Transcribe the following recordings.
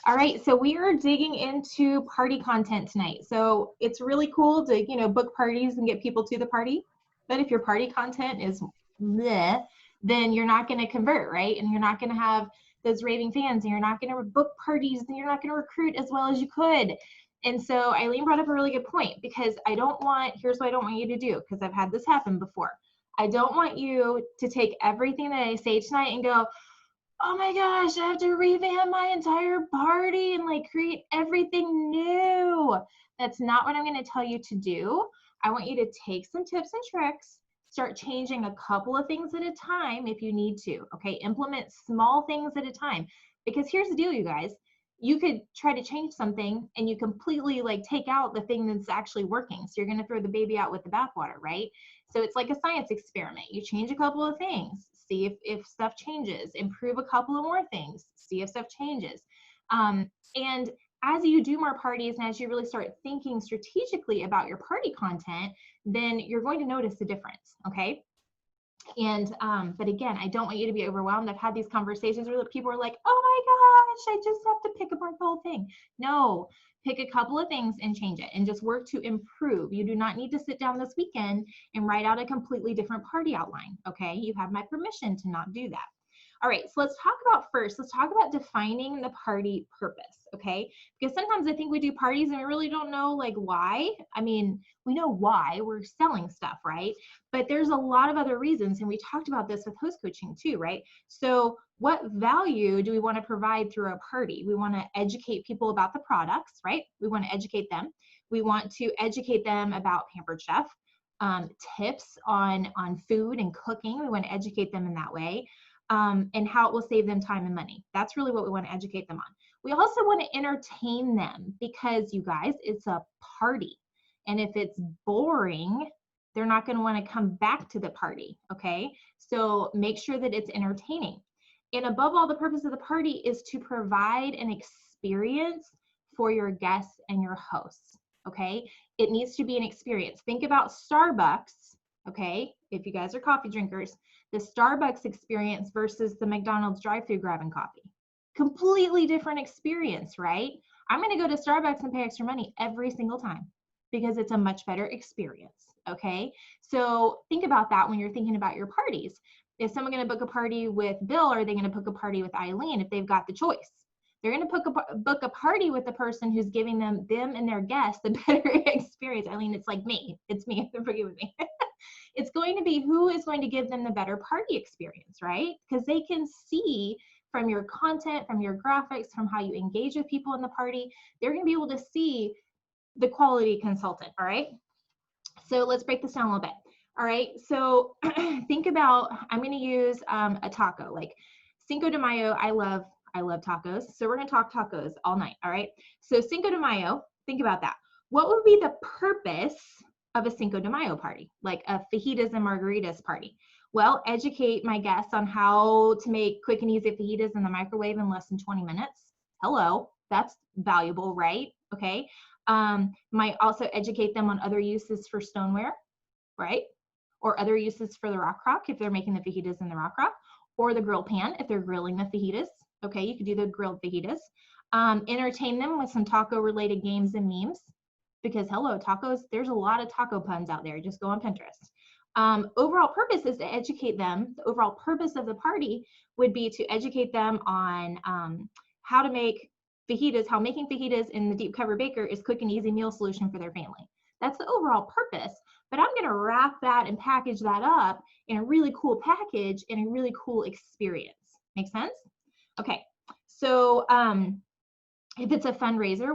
All right, so we are digging into party content tonight. So it's really cool to, book parties and get people to the party. But if your party content is bleh, then you're not going to convert, right? And you're not going to have those raving fans, and you're not going to book parties, and you're not going to recruit as well as you could. And so Eileen brought up a really good point, because here's what I don't want you to do, because I've had this happen before. I don't want you to take everything that I say tonight and go, oh my gosh, I have to revamp my entire party and like create everything new. That's not what I'm going to tell you to do. I want you to take some tips and tricks, start changing a couple of things at a time if you need to, okay? Implement small things at a time. Because here's the deal, you guys. You could try to change something and you completely like take out the thing that's actually working. So you're going to throw the baby out with the bathwater, right? So it's like a science experiment. You change a couple of things, see if stuff changes, improve a couple of more things, see if stuff changes. And as you do more parties and as you really start thinking strategically about your party content, then you're going to notice the difference, okay? And, but again, I don't want you to be overwhelmed. I've had these conversations where people are like, oh my gosh, I just have to pick apart the whole thing. No, pick a couple of things and change it and just work to improve. You do not need to sit down this weekend and write out a completely different party outline, okay? You have my permission to not do that. All right, so let's talk about defining the party purpose, okay? Because sometimes I think we do parties and we really don't know like why. I mean, we know why, we're selling stuff, right? But there's a lot of other reasons, and we talked about this with host coaching too, right? So what value do we want to provide through a party? We want to educate people about the products, right? We want to educate them. We want to educate them about Pampered Chef, tips on food and cooking. We want to educate them in that way. And how it will save them time and money. That's really what we want to educate them on. We also want to entertain them, because you guys, it's a party. And if it's boring, they're not going to want to come back to the party, okay? So make sure that it's entertaining. And above all, the purpose of the party is to provide an experience for your guests and your hosts, okay? It needs to be an experience. Think about Starbucks, okay? If you guys are coffee drinkers, the Starbucks experience versus the McDonald's drive-thru grabbing coffee. Completely different experience, right? I'm going to go to Starbucks and pay extra money every single time because it's a much better experience, okay? So think about that when you're thinking about your parties. Is someone going to book a party with Bill, or are they going to book a party with Eileen if they've got the choice? They're going to book a party with the person who's giving them and their guests the better experience. Eileen, it's like me. It's me. Forgive me. It's going to be who is going to give them the better party experience, right? Because they can see from your content, from your graphics, from how you engage with people in the party, they're going to be able to see the quality consultant, all right? So let's break this down a little bit. All right, so think about, I'm going to use a taco, like Cinco de Mayo. I love tacos. So we're going to talk tacos all night, all right? So Cinco de Mayo, think about that. What would be the purpose of a Cinco de Mayo party, like a fajitas and margaritas party? Well, educate my guests on how to make quick and easy fajitas in the microwave in less than 20 minutes. Hello, that's valuable, right? Okay. Might also educate them on other uses for stoneware, right? Or other uses for the rock crock if they're making the fajitas in the rock crock, or the grill pan if they're grilling the fajitas. Okay, you could do the grilled fajitas. Entertain them with some taco related games and memes, because hello, tacos, there's a lot of taco puns out there. Just go on Pinterest. Overall purpose is to educate them. The overall purpose of the party would be to educate them on how to make fajitas, how making fajitas in the deep cover baker is quick and easy meal solution for their family. That's the overall purpose, but I'm going to wrap that and package that up in a really cool package and a really cool experience. Make sense? Okay, so if it's a fundraiser,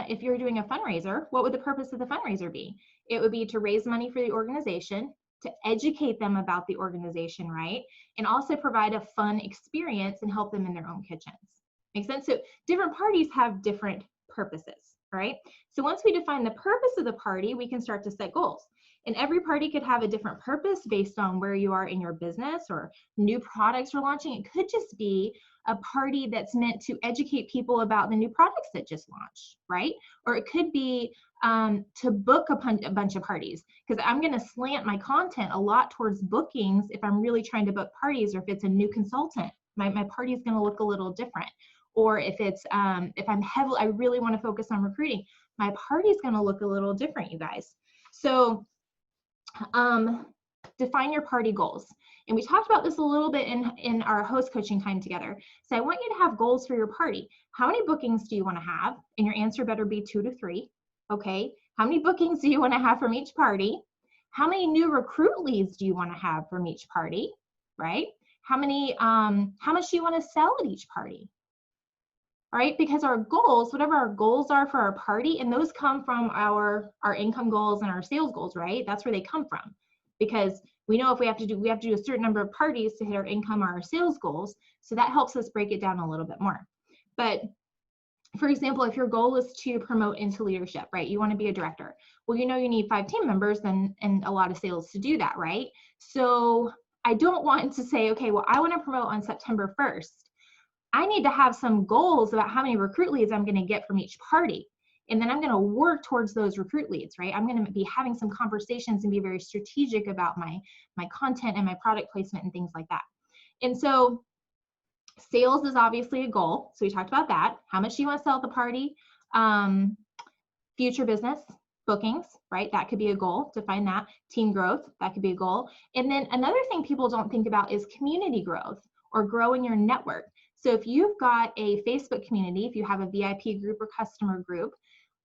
if you're doing a fundraiser, what would the purpose of the fundraiser be? It would be to raise money for the organization, to educate them about the organization, right? And also provide a fun experience and help them in their own kitchens. Make sense? So different parties have different purposes, right? So once we define the purpose of the party, we can start to set goals. And every party could have a different purpose based on where you are in your business or new products you're launching. It could just be a party that's meant to educate people about the new products that just launched, right? Or it could be to book a bunch of parties, because I'm going to slant my content a lot towards bookings if I'm really trying to book parties, or if it's a new consultant, my party is going to look a little different. or if it's, if I really want to focus on recruiting, my party is going to look a little different, you guys. So define your party goals. And we talked about this a little bit in our host coaching time together. So I want you to have goals for your party. How many bookings do you want to have? And your answer better be 2 to 3. Okay. How many bookings do you want to have from each party? How many new recruit leads do you want to have from each party? Right? How much do you want to sell at each party? All right, because our goals, whatever our goals are for our party, and those come from our income goals and our sales goals, right? That's where they come from. Because we know if we have to do a certain number of parties to hit our income or our sales goals. So that helps us break it down a little bit more. But for example, if your goal is to promote into leadership, right? You want to be a director. Well, you know you need 5 team members and a lot of sales to do that, right? So I don't want to say, okay, well, I want to promote on September 1st. I need to have some goals about how many recruit leads I'm going to get from each party. And then I'm going to work towards those recruit leads, right? I'm going to be having some conversations and be very strategic about my content and my product placement and things like that. And so sales is obviously a goal. So we talked about that. How much do you want to sell at the party? Future business, bookings, right? That could be a goal. Define that. Team growth, that could be a goal. And then another thing people don't think about is community growth or growing your network. So if you've got a Facebook community, if you have a VIP group or customer group,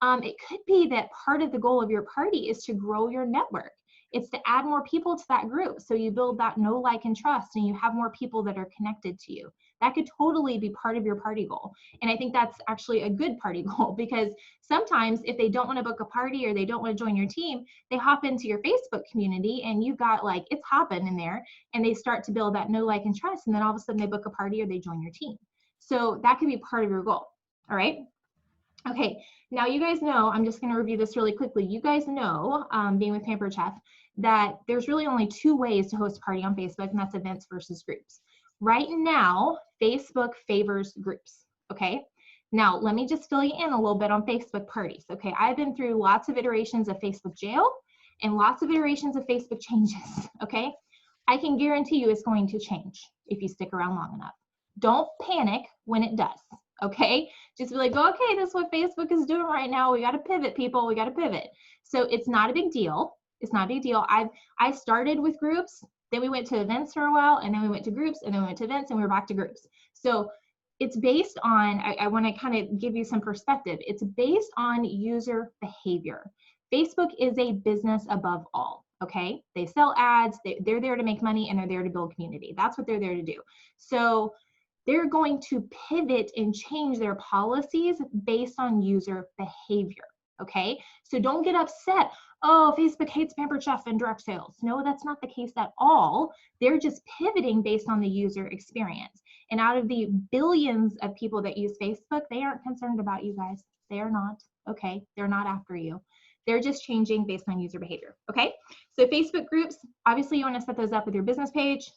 it could be that part of the goal of your party is to grow your network. It's to add more people to that group. So you build that know, like, and trust, and you have more people that are connected to you. That could totally be part of your party goal. And I think that's actually a good party goal, because sometimes if they don't want to book a party or they don't want to join your team, they hop into your Facebook community and you've got like, it's hopping in there, and they start to build that know, like, and trust. And then all of a sudden they book a party or they join your team. So that could be part of your goal. All right. Okay, now you guys know, I'm just going to review this really quickly. You guys know, being with Pampered Chef, that there's really only 2 ways to host a party on Facebook, and that's events versus groups. Right now, Facebook favors groups, okay? Now, let me just fill you in a little bit on Facebook parties, okay? I've been through lots of iterations of Facebook jail and lots of iterations of Facebook changes, okay? I can guarantee you it's going to change if you stick around long enough. Don't panic when it does, okay? Just be like, okay, this is what Facebook is doing right now. We got to pivot, people. We got to pivot. So it's not a big deal. It's not a big deal. I started with groups, then we went to events for a while, and then we went to groups, and then we went to events, and we were back to groups. So it's based on, I want to kind of give you some perspective. It's based on user behavior. Facebook is a business above all, okay? They sell ads, they're there to make money, and they're there to build community. That's what they're there to do. So they're going to pivot and change their policies based on user behavior, okay? So don't get upset. Oh, Facebook hates Pampered Chef and direct sales. No, that's not the case at all. They're just pivoting based on the user experience. And out of the billions of people that use Facebook, they aren't concerned about you guys. They are not, okay? They're not after you. They're just changing based on user behavior, okay? So Facebook groups, obviously you want to set those up with your business page.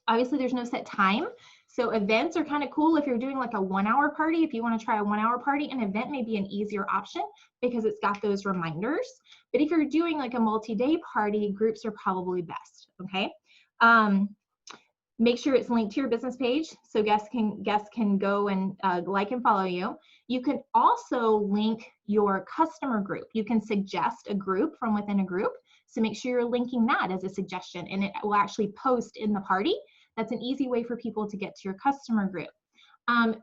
Obviously there's no set time. So events are kind of cool if you're doing like a 1-hour party. If you want to try a 1-hour party, an event may be an easier option because it's got those reminders. But if you're doing like a multi-day party, groups are probably best, okay? Make sure it's linked to your business page so guests can go and like and follow you. You can also link your customer group. You can suggest a group from within a group. So make sure you're linking that as a suggestion, and it will actually post in the party. That's an easy way for people to get to your customer group.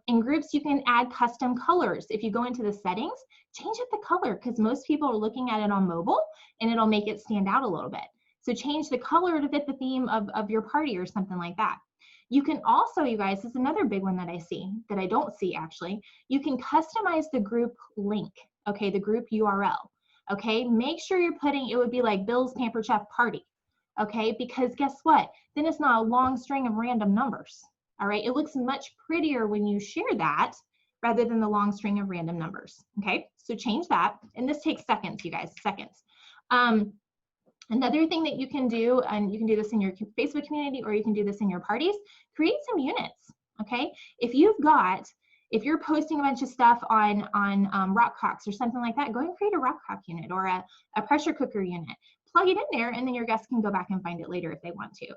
In groups, you can add custom colors. If you go into the settings, change up the color because most people are looking at it on mobile and it'll make it stand out a little bit. So change the color to fit the theme of your party or something like that. You can also, you guys, this is another big one that I see, that I don't see actually. You can customize the group link, okay, the group URL. Okay, make sure you're putting, it would be like Bill's Pampered Chef Party, okay, because guess what? Then it's not a long string of random numbers, all right? It looks much prettier when you share that rather than the long string of random numbers, okay? So change that, and this takes seconds, you guys, seconds. Another thing that you can do, and you can do this in your Facebook community or you can do this in your parties, create some units, okay? If you're posting a bunch of stuff on rock crocks or something like that, go and create a rock crock unit or a pressure cooker unit. Plug it in there, and then your guests can go back and find it later if they want to.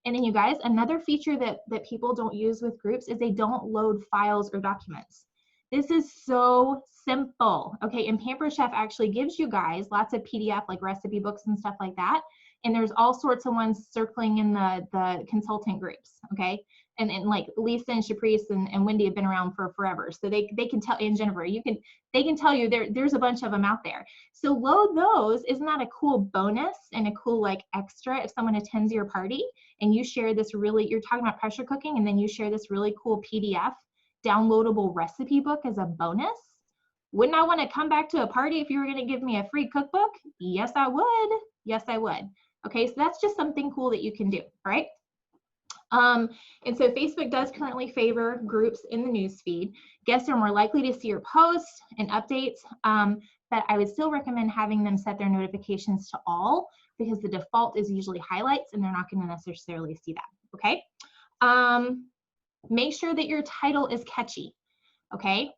And then you guys, another feature that people don't use with groups is they don't load files or documents. This is so simple, okay? And Pampered Chef actually gives you guys lots of PDF, like recipe books and stuff like that. And there's all sorts of ones circling in the consultant groups, okay? And like Lisa and Caprice and Wendy have been around for forever. So they can tell, and Jennifer, they can tell you there's a bunch of them out there. So load those. Isn't that a cool bonus and a cool like extra if someone attends your party and you share this really, you're talking about pressure cooking, and then you share this really cool PDF downloadable recipe book as a bonus? Wouldn't I want to come back to a party if you were going to give me a free cookbook? Yes, I would. Yes, I would. Okay, so that's just something cool that you can do, all right? And so Facebook does currently favor groups in the newsfeed. Guests are more likely to see your posts and updates, but I would still recommend having them set their notifications to all, because the default is usually highlights and they're not going to necessarily see that, okay? Make sure that your title is catchy, okay?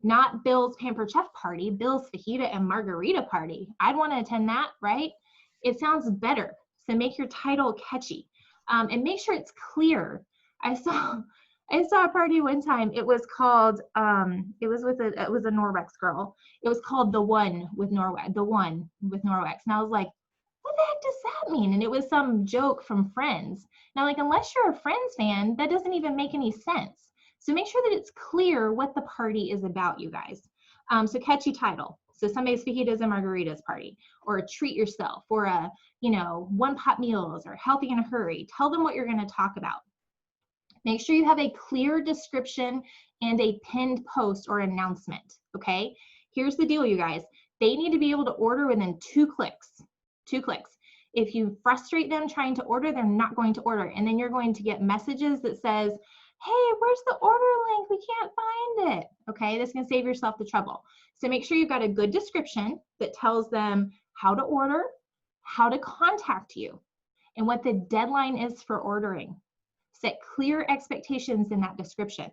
Not Bill's Pampered Chef Party, Bill's Fajita and Margarita Party. I'd want to attend that, right? It sounds better, so make your title catchy. And make sure it's clear. I saw a party one time. It was called, it was a Norwex girl. It was called The One with Norwex. And I was like, what the heck does that mean? And it was some joke from Friends. Now, like, unless you're a Friends fan, that doesn't even make any sense. So make sure that it's clear what the party is about, you guys. So catchy title. So somebody's fajitas and margaritas party, or a treat yourself, or a, one pot meals, or healthy in a hurry. Tell them what you're going to talk about. Make sure you have a clear description and a pinned post or announcement, okay? Here's the deal, you guys. They need to be able to order within 2 clicks. 2 clicks. If you frustrate them trying to order, they're not going to order. And then you're going to get messages that says, hey, where's the order link? We can't find it. Okay, this can save yourself the trouble. So make sure you've got a good description that tells them how to order, how to contact you, and what the deadline is for ordering. Set clear expectations in that description.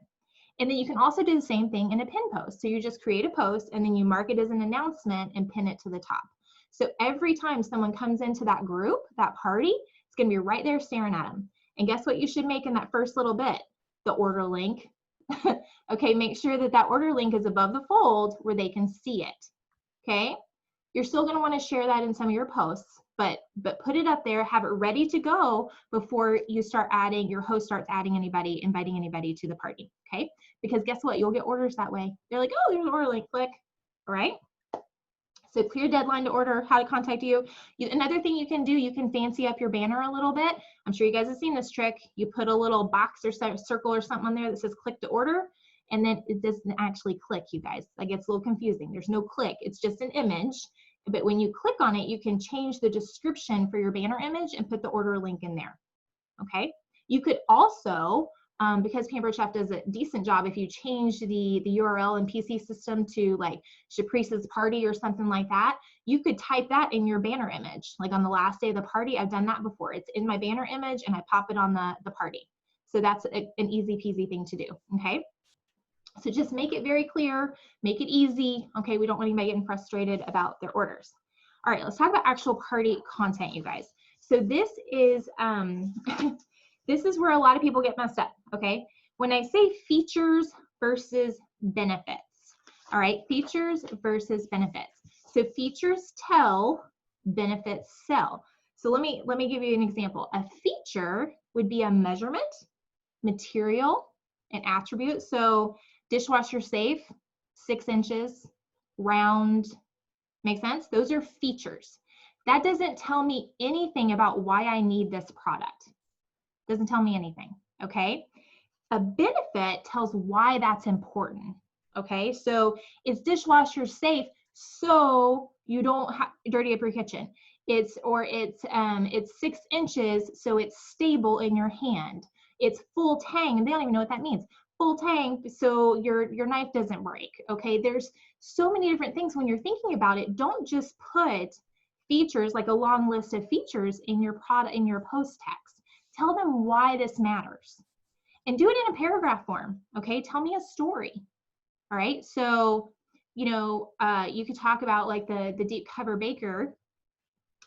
And then you can also do the same thing in a pin post. So you just create a post and then you mark it as an announcement and pin it to the top. So every time someone comes into that group, that party, it's going to be right there staring at them. And guess what you should make in that first little bit? The order link. Okay, make sure that that order link is above the fold where they can see it. Okay, you're still going to want to share that in some of your posts, but put it up there, have it ready to go before you start adding, your host starts adding anybody, inviting anybody to the party. Okay, because guess what? You'll get orders that way. They're like, oh, there's an order link, click. All right. So clear deadline to order, how to contact you. Another thing you can do, you can fancy up your banner a little bit. I'm sure you guys have seen this trick. You put a little box or circle or something on there that says click to order, and then it doesn't actually click, you guys. That gets a little confusing. There's no click, it's just an image. But when you click on it, you can change the description for your banner image and put the order link in there, okay? You could also, because Pampered Chef does a decent job, if you change the URL and PC system to like Caprice's party or something like that, you could type that in your banner image. Like on the last day of the party, I've done that before. It's in my banner image and I pop it on the party. So that's an easy peasy thing to do, okay? So just make it very clear, make it easy, okay? We don't want anybody getting frustrated about their orders. All right, let's talk about actual party content, you guys. So this is, this is where a lot of people get messed up, okay? When I say features versus benefits, all right? Features versus benefits. So features tell, benefits sell. So let me give you an example. A feature would be a measurement, material, an attribute. So dishwasher safe, 6 inches, round, make sense? Those are features. That doesn't tell me anything about why I need this product. Doesn't tell me anything, okay? A benefit tells why that's important, okay? So it's dishwasher safe so you don't dirty up your kitchen. It's 6 inches so it's stable in your hand. It's full tang, and they don't even know what that means. Full tang so your knife doesn't break, okay? There's so many different things when you're thinking about it. Don't just put features, like a long list of features in your product, in your post text. Tell them why this matters and do it in a paragraph form, okay? Tell me a story, all right? So, you could talk about like the deep cover baker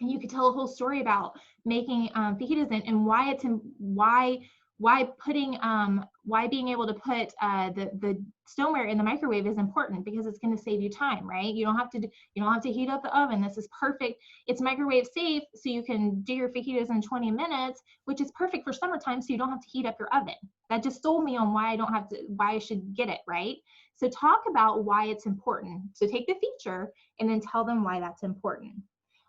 And you could tell a whole story about making fajitas and why it's why putting why being able to put the stoneware in the microwave is important, because it's going to save you time, right? You don't have to heat up the oven. This is perfect. It's microwave safe, so you can do your fajitas in 20 minutes, which is perfect for summertime, so you don't have to heat up your oven. That just sold me on why I should get it, right? So talk about why it's important. So take the feature and then tell them why that's important.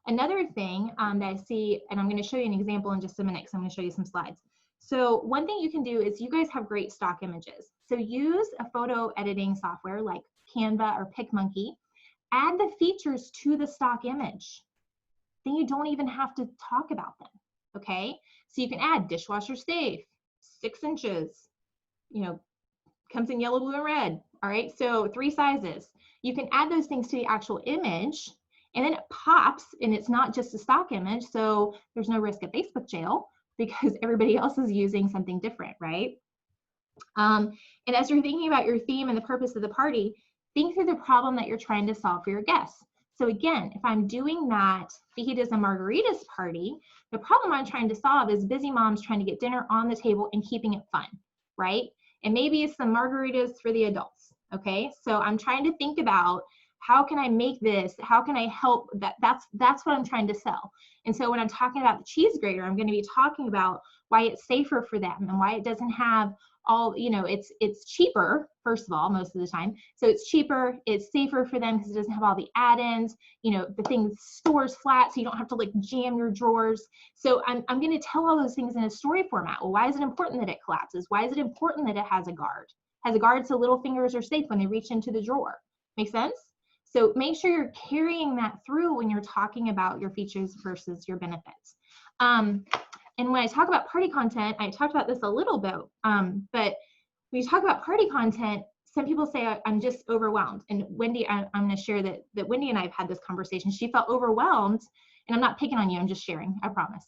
Another thing that I see, and I'm going to show you an example in just a minute because I'm going to show you some slides. So one thing you can do is, you guys have great stock images. So use a photo editing software like Canva or PicMonkey. Add the features to the stock image. Then you don't even have to talk about them, okay? So you can add dishwasher safe, 6 inches, you know, comes in yellow, blue, and red. All right, so 3 sizes. You can add those things to the actual image, and then it pops, and it's not just a stock image, so there's no risk of Facebook jail because everybody else is using something different, right? And as you're thinking about your theme and the purpose of the party, think through the problem that you're trying to solve for your guests. So again, if I'm doing that fajitas and margaritas party, the problem I'm trying to solve is busy moms trying to get dinner on the table and keeping it fun, right? And maybe it's some margaritas for the adults, okay? So I'm trying to think about, how can I make this? How can I help? That's what I'm trying to sell. And so when I'm talking about the cheese grater, I'm going to be talking about why it's safer for them and why it doesn't have all, you know, it's cheaper, first of all, most of the time. So it's cheaper, it's safer for them because it doesn't have all the add-ins, you know, the thing stores flat, so you don't have to like jam your drawers. So I'm going to tell all those things in a story format. Well, why is it important that it collapses? Why is it important that it has a guard? Has a guard so little fingers are safe when they reach into the drawer. Make sense? So make sure you're carrying that through when you're talking about your features versus your benefits. And when I talk about party content, I talked about this a little bit, but when you talk about party content, some people say, I'm just overwhelmed. And Wendy, I'm going to share that Wendy and I have had this conversation. She felt overwhelmed, and I'm not picking on you, I'm just sharing, I promise.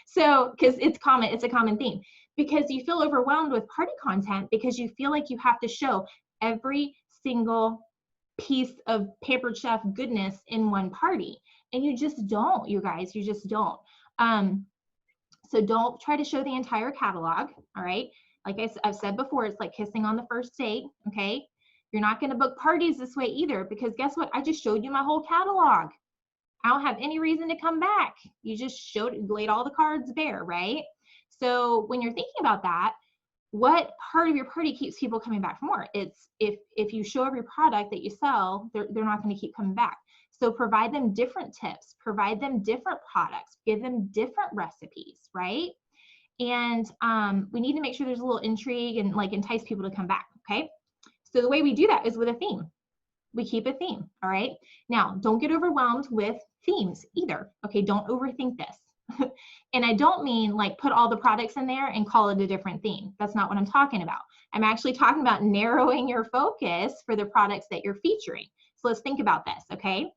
So, because it's a common theme. Because you feel overwhelmed with party content because you feel like you have to show every single piece of Pampered Chef goodness in one party. And you just don't, you guys, you just don't. So don't try to show the entire catalog, all right? Like I've said before, it's like kissing on the first date, okay? You're not gonna book parties this way either, because guess what? I just showed you my whole catalog. I don't have any reason to come back. You just laid all the cards bare, right? So when you're thinking about that, what part of your party keeps people coming back for more? It's if you show every product that you sell, they're not going to keep coming back. So provide them different tips, provide them different products, give them different recipes, right? And we need to make sure there's a little intrigue and like entice people to come back, okay? So the way we do that is with a theme. We keep a theme, all right? Now, don't get overwhelmed with themes either, okay? Don't overthink this. And I don't mean like put all the products in there and call it a different theme. That's not what I'm talking about. I'm actually talking about narrowing your focus for the products that you're featuring. So let's think about this, okay?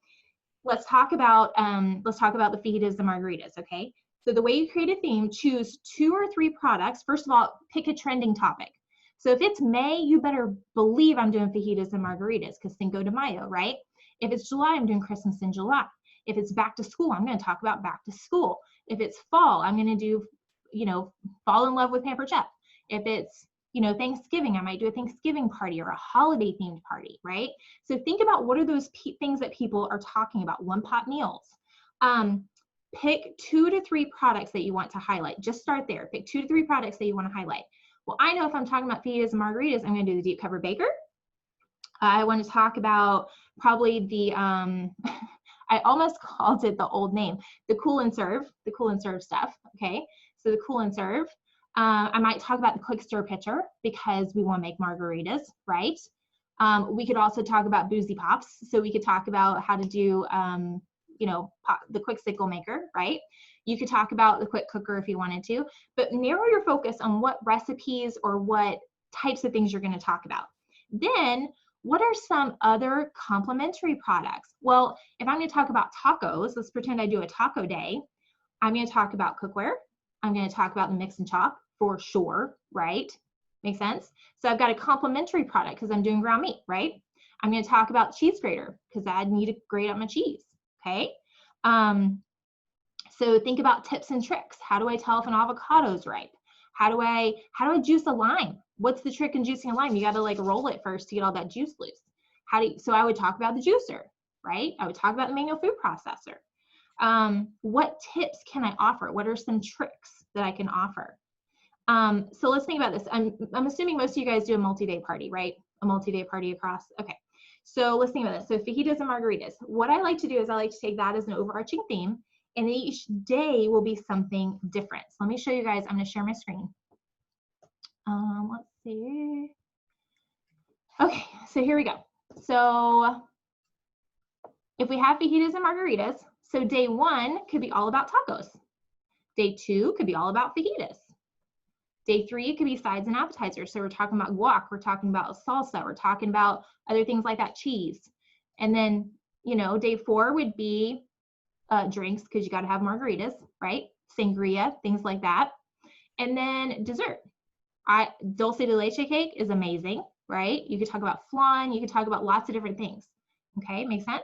Let's talk about the fajitas and margaritas, okay? So the way you create a theme, choose 2 or 3 products. First of all, pick a trending topic. So if it's May, you better believe I'm doing fajitas and margaritas, because Cinco de Mayo, right? If it's July, I'm doing Christmas in July. If it's back to school, I'm going to talk about back to school. If it's fall, I'm going to do, you know, fall in love with Pampered Chef. If it's, you know, Thanksgiving, I might do a Thanksgiving party or a holiday themed party, right? So think about what are those things that people are talking about, one pot meals. Pick 2 to 3 products that you want to highlight. Just start there. Pick 2 to 3 products that you want to highlight. Well, I know if I'm talking about fajitas and margaritas, I'm going to do the deep cover baker. I want to talk about probably the, I almost called it the old name, the cool and serve stuff, okay? So the cool and serve. I might talk about the quick stir pitcher because we want to make margaritas, right? We could also talk about boozy pops. So we could talk about how to do, you know, the quick sickle maker, right? You could talk about the quick cooker if you wanted to, but narrow your focus on what recipes or what types of things you're going to talk about. Then, what are some other complementary products? Well, if I'm going to talk about tacos, let's pretend I do a taco day. I'm going to talk about cookware. I'm going to talk about the mix and chop for sure, right? Make sense? So I've got a complementary product because I'm doing ground meat, right? I'm going to talk about cheese grater because I need to grate up my cheese, okay? So think about tips and tricks. How do I tell if an avocado is ripe? How do I juice a lime? What's the trick in juicing a lime? You got to like roll it first to get all that juice loose. So I would talk about the juicer, right? I would talk about the manual food processor. What tips can I offer? What are some tricks that I can offer? So let's think about this. I'm assuming most of you guys do a multi-day party, right? A multi-day party across. Okay. So let's think about this. So fajitas and margaritas. What I like to do is I like to take that as an overarching theme, and each day will be something different. So let me show you guys. I'm going to share my screen. Let's see. Okay, so here we go. So if we have fajitas and margaritas, so day 1 could be all about tacos. Day 2 could be all about fajitas. Day 3 could be sides and appetizers. So we're talking about guac, we're talking about salsa, we're talking about other things like that, cheese. And then, you know, day 4 would be drinks, because you got to have margaritas, right? Sangria, things like that. And then dessert. Dulce de leche cake is amazing, right? You could talk about flan, you could talk about lots of different things. Okay, makes sense?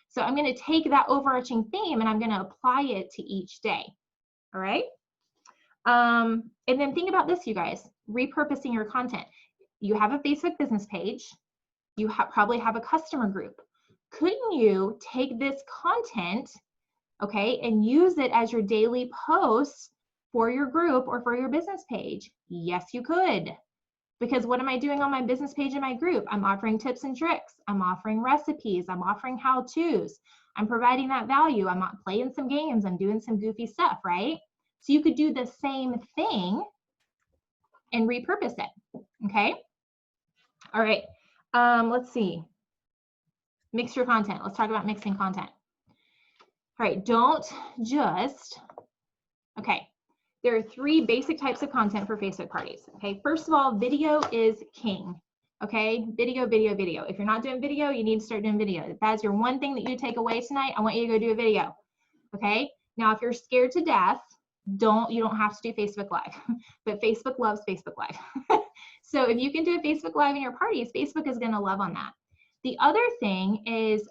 So I'm going to take that overarching theme and I'm going to apply it to each day. All right? And then think about this, you guys, repurposing your content. You have a Facebook business page. You probably have a customer group. Couldn't you take this content, okay, and use it as your daily posts for your group or for your business page? Yes, you could. Because what am I doing on my business page and my group? I'm offering tips and tricks. I'm offering recipes. I'm offering how-tos. I'm providing that value. I'm not playing some games. I'm doing some goofy stuff, right? So you could do the same thing and repurpose it, okay? All right, let's see. Mix your content. Let's talk about mixing content. All right, don't just, okay. There are 3 basic types of content for Facebook parties, okay? First of all, video is king, okay? Video, video, video. If you're not doing video, you need to start doing video. If that's your one thing that you take away tonight, I want you to go do a video, okay? Now, if you're scared to death, you don't have to do Facebook Live, but Facebook loves Facebook Live. So if you can do a Facebook Live in your parties, Facebook is gonna love on that. The other thing is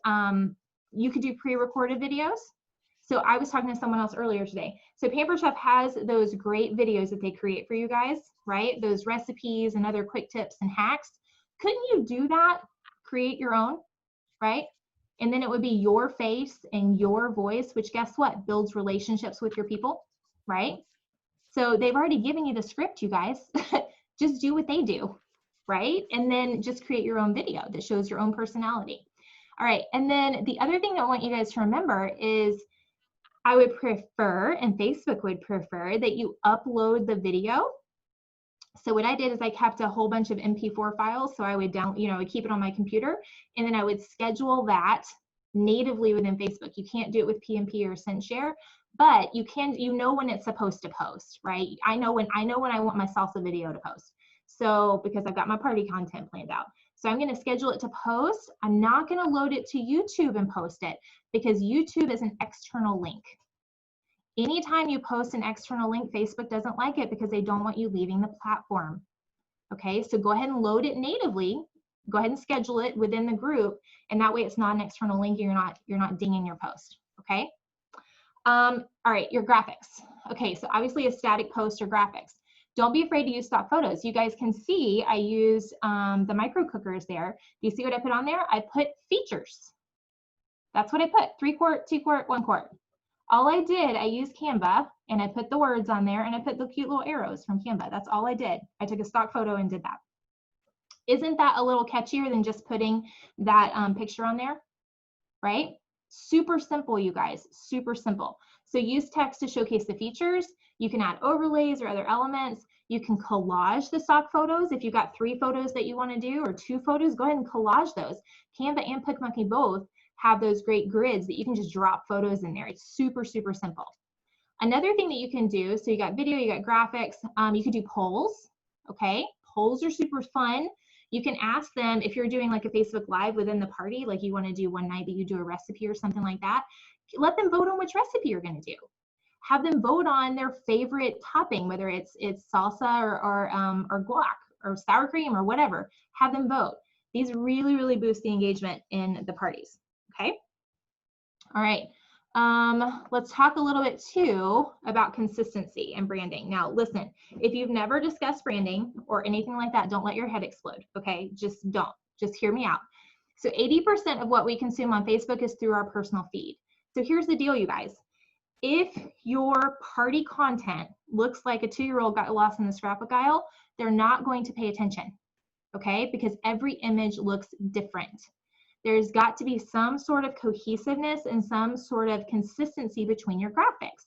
you could do pre-recorded videos. So I was talking to someone else earlier today. So Pampered Chef has those great videos that they create for you guys, right? Those recipes and other quick tips and hacks. Couldn't you do that? Create your own, right? And then it would be your face and your voice, which guess what? Builds relationships with your people, right? So they've already given you the script, you guys. Just do what they do, right? And then just create your own video that shows your own personality. All right, and then the other thing that I want you guys to remember is I would prefer, and Facebook would prefer, that you upload the video. So what I did is I kept a whole bunch of MP4 files. So I would keep it on my computer, and then I would schedule that natively within Facebook. You can't do it with PNP or SendShare, but you can. You know when it's supposed to post, right? I know when I want my salsa video to post. So because I've got my party content planned out. So I'm going to schedule it to post. I'm not going to load it to YouTube and post it because YouTube is an external link. Anytime you post an external link, Facebook doesn't like it because they don't want you leaving the platform. Okay, so go ahead and load it natively. Go ahead and schedule it within the group, and that way it's not an external link and you're not dinging your post. Okay. All right, your graphics. Okay, so obviously a static post or graphics. Don't be afraid to use stock photos. You guys can see I used the micro cookers there. Do you see what I put on there? I put features. That's what I put, 3 quart, 2 quart, 1 quart. All I did, I used Canva and I put the words on there and I put the cute little arrows from Canva. That's all I did. I took a stock photo and did that. Isn't that a little catchier than just putting that picture on there, right? Super simple, you guys, super simple. So use text to showcase the features. You can add overlays or other elements. You can collage the stock photos. If you've got 3 photos that you want to do or 2 photos, go ahead and collage those. Canva and PicMonkey both have those great grids that you can just drop photos in there. It's super, super simple. Another thing that you can do, so you got video, you got graphics, you can do polls, okay? Polls are super fun. You can ask them if you're doing like a Facebook Live within the party, like you want to do one night that you do a recipe or something like that, let them vote on which recipe you're going to do. Have them vote on their favorite topping, whether it's salsa or guac or sour cream or whatever. Have them vote. These really, really boost the engagement in the parties, okay? All right. Let's talk a little bit too about consistency and branding. Now, listen, if you've never discussed branding or anything like that, don't let your head explode, okay? Just don't. Just hear me out. So 80% of what we consume on Facebook is through our personal feed. So here's the deal, you guys. If your party content looks like a 2-year-old got lost in the scrapbook aisle, they're not going to pay attention, okay? Because every image looks different. There's got to be some sort of cohesiveness and some sort of consistency between your graphics.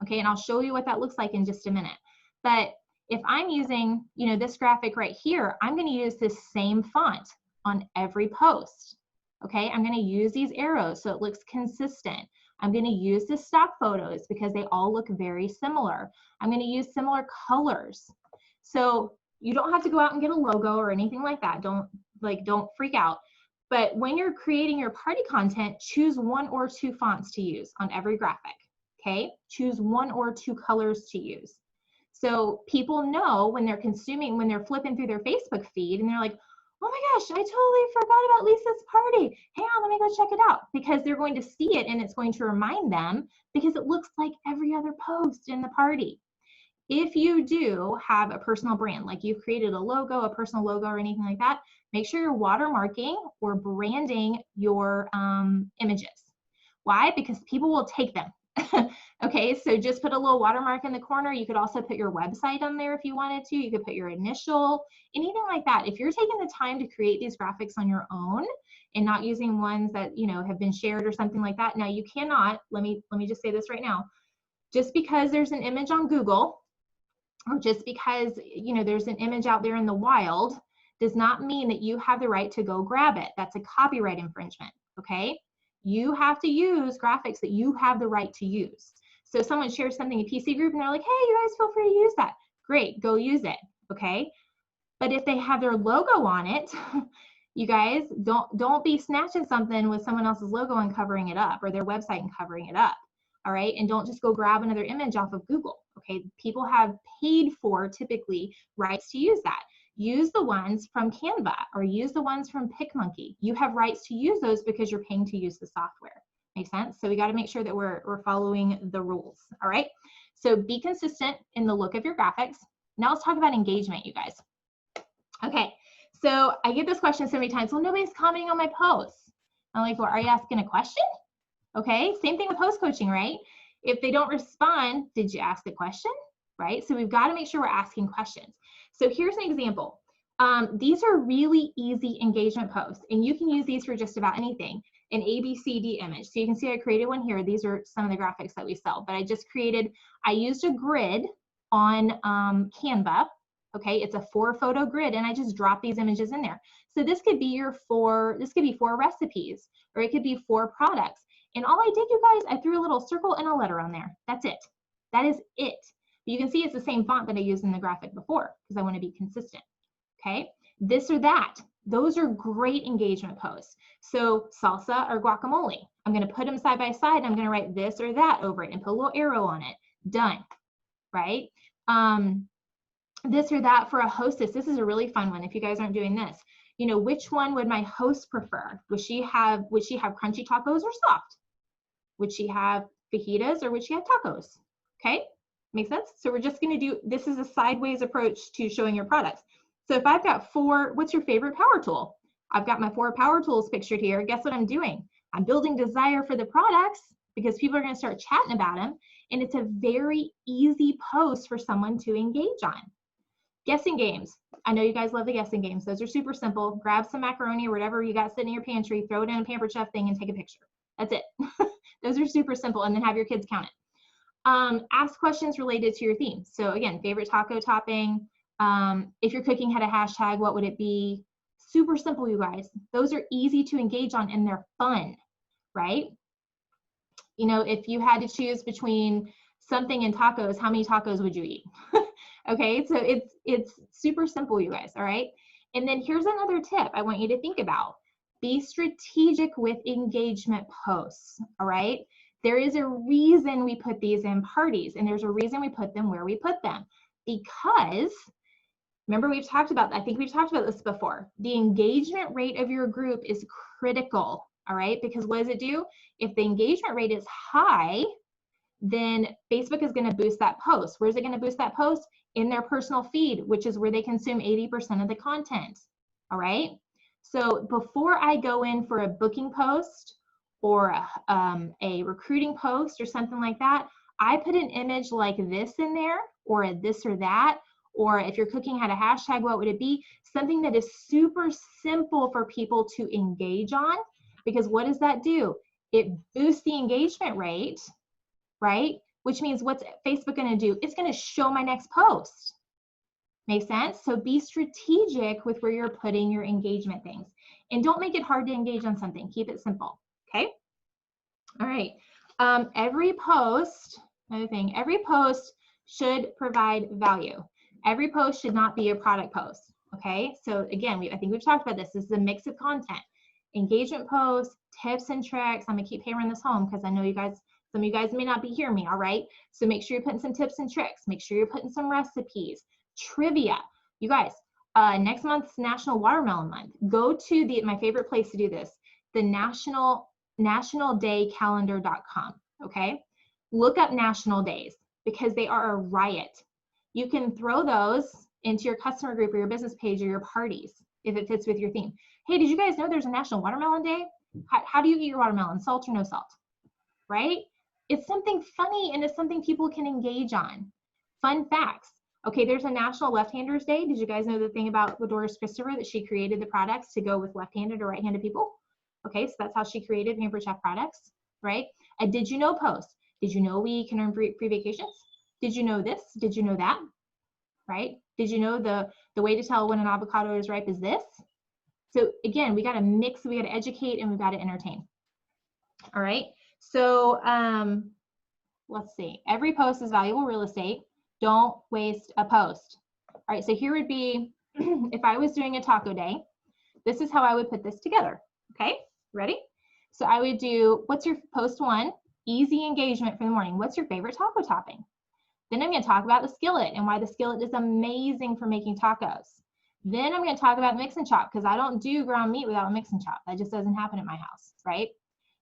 Okay, and I'll show you what that looks like in just a minute. But if I'm using, this graphic right here, I'm going to use this same font on every post. Okay, I'm going to use these arrows so it looks consistent. I'm going to use the stock photos because they all look very similar. I'm going to use similar colors. So you don't have to go out and get a logo or anything like that. Don't freak out. But when you're creating your party content, choose 1 or 2 fonts to use on every graphic, okay? Choose 1 or 2 colors to use. So people know when they're flipping through their Facebook feed and they're like, oh my gosh, I totally forgot about Lisa's party. Hang on, let me go check it out. Because they're going to see it and it's going to remind them because it looks like every other post in the party. If you do have a personal brand, like you've created a personal logo or anything like that, make sure you're watermarking or branding your images. Why? Because people will take them. Okay, so just put a little watermark in the corner. You could also put your website on there if you wanted to. You could put your initial, anything like that. If you're taking the time to create these graphics on your own and not using ones that have been shared or something like that, now you cannot, let me just say this right now, just because there's an image on Google, or just because there's an image out there in the wild, does not mean that you have the right to go grab it. That's a copyright infringement, okay? You have to use graphics that you have the right to use. So someone shares something in a PC group and they're like, hey, you guys feel free to use that. Great, go use it, okay? But if they have their logo on it, you guys, don't be snatching something with someone else's logo and covering it up, or their website and covering it up. All right, and don't just go grab another image off of Google, okay? People have paid for, typically, rights to use that. Use the ones from Canva or use the ones from PicMonkey. You have rights to use those because you're paying to use the software. Make sense? So we got to make sure that we're following the rules, all right? So be consistent in the look of your graphics. Now let's talk about engagement, you guys. Okay, so I get this question so many times, well, nobody's commenting on my posts. I'm like, well, are you asking a question? Okay, same thing with host coaching, right? If they don't respond, did you ask the question, right? So we've got to make sure we're asking questions. So here's an example. These are really easy engagement posts, and you can use these for just about anything. An ABCD image. So you can see I created one here. These are some of the graphics that we sell, but I used a grid on Canva. Okay, it's a 4-photo grid, and I just dropped these images in there. So this could be this could be 4 recipes, or it could be 4 products. And all I did, you guys, I threw a little circle and a letter on there. That's it. That is it. You can see it's the same font that I used in the graphic before because I want to be consistent. Okay, this or that. Those are great engagement posts. So salsa or guacamole. I'm going to put them side by side. I'm going to write this or that over it and put a little arrow on it. Done. Right? This or that for a hostess. This is a really fun one if you guys aren't doing this. Which one would my host prefer? Would she have crunchy tacos or soft? Would she have fajitas or would she have tacos? Okay, makes sense? So we're just going to do, this is a sideways approach to showing your products. So if I've got 4, what's your favorite power tool? I've got my 4 power tools pictured here. Guess what I'm doing? I'm building desire for the products because people are going to start chatting about them. And it's a very easy post for someone to engage on. Guessing games. I know you guys love the guessing games. Those are super simple. Grab some macaroni or whatever you got sitting in your pantry, throw it in a Pampered Chef thing and take a picture. That's it. Those are super simple, and then have your kids count it. Ask questions related to your theme. So again, favorite taco topping. If your cooking had a hashtag, what would it be? Super simple, you guys. Those are easy to engage on and they're fun, right? If you had to choose between something and tacos, how many tacos would you eat? Okay, so it's super simple, you guys, all right? And then here's another tip I want you to think about. Be strategic with engagement posts, all right? There is a reason we put these in parties, and there's a reason we put them where we put them. Because, remember I think we've talked about this before. The engagement rate of your group is critical all right? Because what does it do? If the engagement rate is high, then Facebook is going to boost that post. Where's it going to boost that post? In their personal feed, which is where they consume 80% of the content, all right? So before I go in for a booking post or a recruiting post or something like that, I put an image like this in there, or a this or that, or if you're cooking had a hashtag, what would it be? Something that is super simple for people to engage on, because what does that do? It boosts the engagement rate, right? Which means what's Facebook going to do? It's going to show my next post. Make sense? So be strategic with where you're putting your engagement things. And don't make it hard to engage on something. Keep it simple, okay? All right. Every post, another thing, every post should provide value. Every post should not be a product post, okay? So again, I think we've talked about this. This is a mix of content. Engagement posts, tips and tricks. I'm gonna keep hammering this home because I know you guys, some of you guys may not be hearing me, all right? So make sure you're putting some tips and tricks. Make sure you're putting some recipes, trivia. You guys, next month's National Watermelon Month. Go to my favorite place to do this, the nationaldaycalendar.com, okay? Look up national days because they are a riot. You can throw those into your customer group or your business page or your parties if it fits with your theme. Hey, did you guys know there's a National Watermelon Day? How do you eat your watermelon, salt or no salt, right? It's something funny and it's something people can engage on. Fun facts. Okay, there's a National Left-Handers Day. Did you guys know the thing about Doris Christopher, that she created the products to go with left-handed or right-handed people? Okay, so that's how she created Pampered Chef products, right? A did you know post. Did you know we can earn free vacations? Did you know this? Did you know that? Right? Did you know the way to tell when an avocado is ripe is this? So again, we got to mix, we got to educate, and we got to entertain. All right. So let's see. Every post is valuable real estate. Don't waste a post. All right. So here would be, if I was doing a taco day, this is how I would put this together. Okay. Ready? So I would do, what's your post one? Easy engagement for the morning. What's your favorite taco topping? Then I'm going to talk about the skillet and why the skillet is amazing for making tacos. Then I'm going to talk about mix and chop, because I don't do ground meat without a mix and chop. That just doesn't happen at my house, right?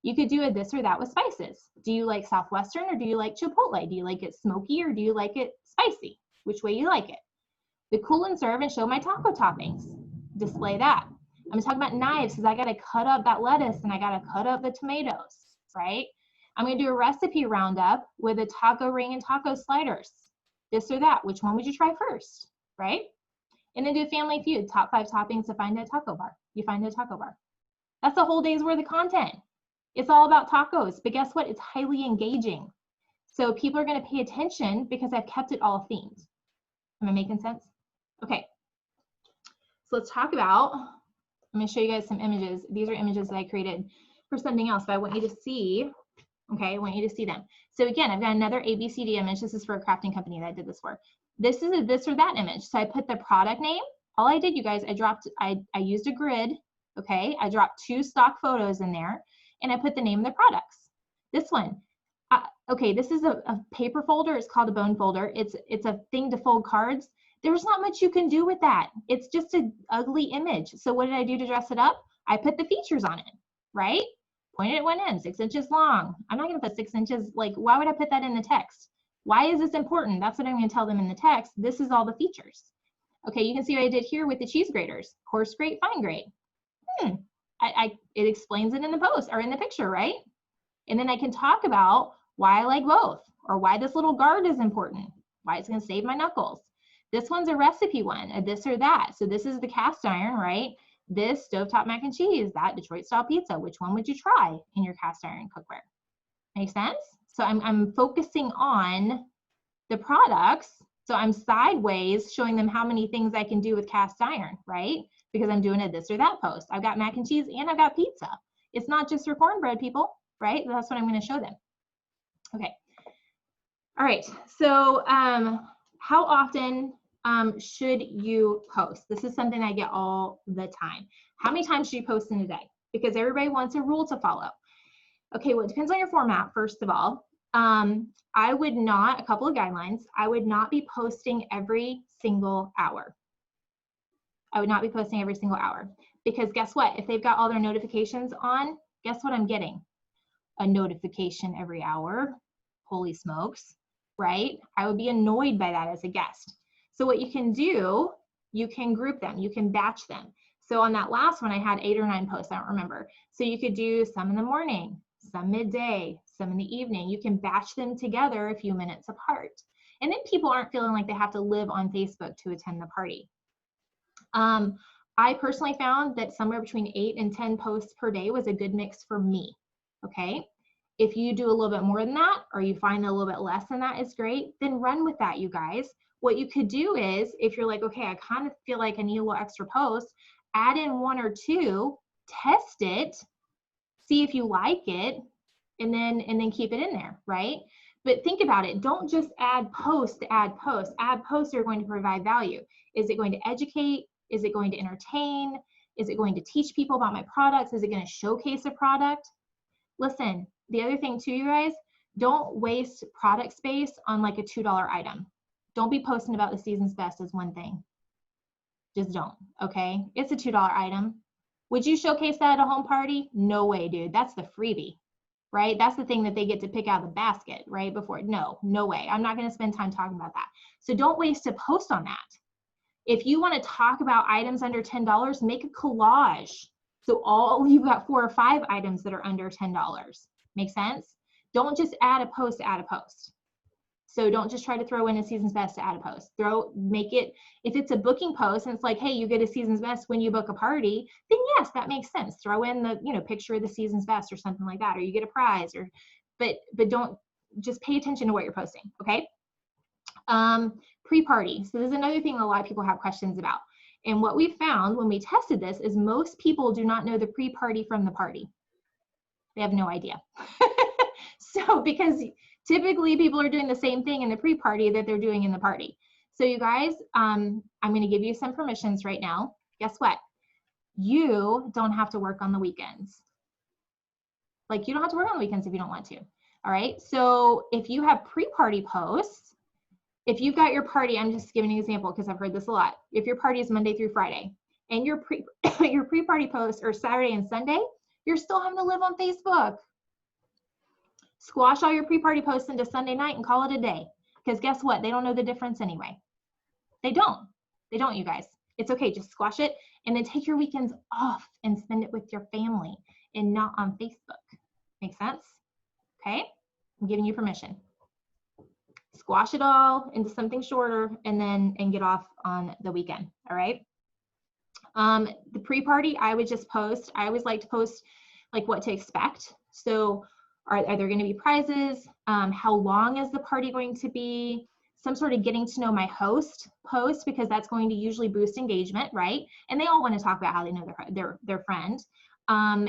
You could do a this or that with spices. Do you like Southwestern or do you like Chipotle? Do you like it smoky or do you like it spicy? Which way you like it? The cool and serve and show my taco toppings. Display that. I'm going to talk about knives because I got to cut up that lettuce and I got to cut up the tomatoes, right? I'm going to do a recipe roundup with a taco ring and taco sliders. This or that. Which one would you try first, right? And then do a family feud, top 5 toppings to find a taco bar. You find a taco bar. That's a whole day's worth of content. It's all about tacos, but guess what? It's highly engaging. So people are going to pay attention because I've kept it all themed. Am I making sense? Okay. So let's talk about, I'm going to show you guys some images. These are images that I created for something else, but I want you to see, okay, I want you to see them. So again, I've got another ABCD image. This is for a crafting company that I did this for. This is a this or that image. So I put the product name. All I did, you guys, I used a grid, okay? I dropped 2 stock photos in there, and I put the name of the products. This one, okay, this is a paper folder. It's called a bone folder. It's a thing to fold cards. There's not much you can do with that. It's just an ugly image. So what did I do to dress it up? I put the features on it, right? Pointed at one end, 6 inches long. I'm not gonna put 6 inches, like, why would I put that in the text? Why is this important? That's what I'm gonna tell them in the text. This is all the features. Okay, you can see what I did here with the cheese graters. Coarse grate, fine grate. It explains it in the post or in the picture, right? And then I can talk about why I like both, or why this little guard is important, why it's gonna save my knuckles. This one's a recipe one, a this or that. So this is the cast iron, right? This stovetop mac and cheese, that Detroit style pizza. Which one would you try in your cast iron cookware? Make sense? So I'm focusing on the products. So I'm sideways showing them how many things I can do with cast iron, right? Because I'm doing a this or that post. I've got mac and cheese and I've got pizza. It's not just for cornbread, people, right? That's what I'm going to show them. Okay. All right. So how often should you post? This is something I get all the time. How many times should you post in a day? Because everybody wants a rule to follow. Okay, well, it depends on your format, first of all. I would not, a couple of guidelines, I would not be posting every single hour. I would not be posting every single hour. Because guess what? If they've got all their notifications on, Guess what I'm getting? A notification every hour. Holy smokes, right? I would be annoyed by that as a guest. So what you can do, you can group them, you can batch them. So on that last one, I had 8 or 9 posts, I don't remember. So you could do some in the morning, some midday, some in the evening. You can batch them together a few minutes apart. And then people aren't feeling like they have to live on Facebook to attend the party. I personally found that somewhere between 8 and 10 posts per day was a good mix for me, okay? If you do a little bit more than that, or you find a little bit less than that is great, then run with that, you guys. What you could do is, if you're like, okay, I kind of feel like I need a little extra posts, add in 1 or 2, test it, see if you like it, and then keep it in there, right? But think about it. Don't just add posts to add posts. Add posts that are going to provide value. Is it going to educate? Is it going to entertain? Is it going to teach people about my products? Is it going to showcase a product? Listen, the other thing too, you guys, don't waste product space on like a $2 item. Don't be posting about the season's best as one thing. Just don't, okay? It's a $2 item. Would you showcase that at a home party? No way, dude. That's the freebie, right? That's the thing that they get to pick out of the basket, right? Before, no way. I'm not going to spend time talking about that. So don't waste a post on that. If you want to talk about items under $10, make a collage. So you've got 4 or 5 items that are under $10. Make sense? Don't just add a post to add a post. So don't just try to throw in a season's best to add a post. Make it, if it's a booking post and it's like, hey, you get a season's best when you book a party, then yes, that makes sense. Throw in the, picture of the season's best or something like that, or you get a prize, but don't, just pay attention to what you're posting, okay? Pre-party. So this is another thing a lot of people have questions about. And what we found when we tested this is most people do not know the pre-party from the party. They have no idea. So because typically people are doing the same thing in the pre-party that they're doing in the party. So you guys, I'm going to give you some permissions right now. Guess what? You don't have to work on the weekends. Like, you don't have to work on the weekends if you don't want to. All right. So if you have pre-party posts, if you've got your party, I'm just giving an example because I've heard this a lot. If your party is Monday through Friday and your pre-party posts are Saturday and Sunday, you're still having to live on Facebook. Squash all your pre-party posts into Sunday night and call it a day. Because guess what? They don't know the difference anyway. They don't, you guys. It's okay, just squash it and then take your weekends off and spend it with your family and not on Facebook. Make sense? Okay, I'm giving you permission. Squash it all into something shorter and get off on the weekend, all right? The pre-party, I would just post, I always like to post like what to expect. So are there going to be prizes? How long is the party going to be? Some sort of getting to know my host post, because that's going to usually boost engagement, right? And they all want to talk about how they know their friend.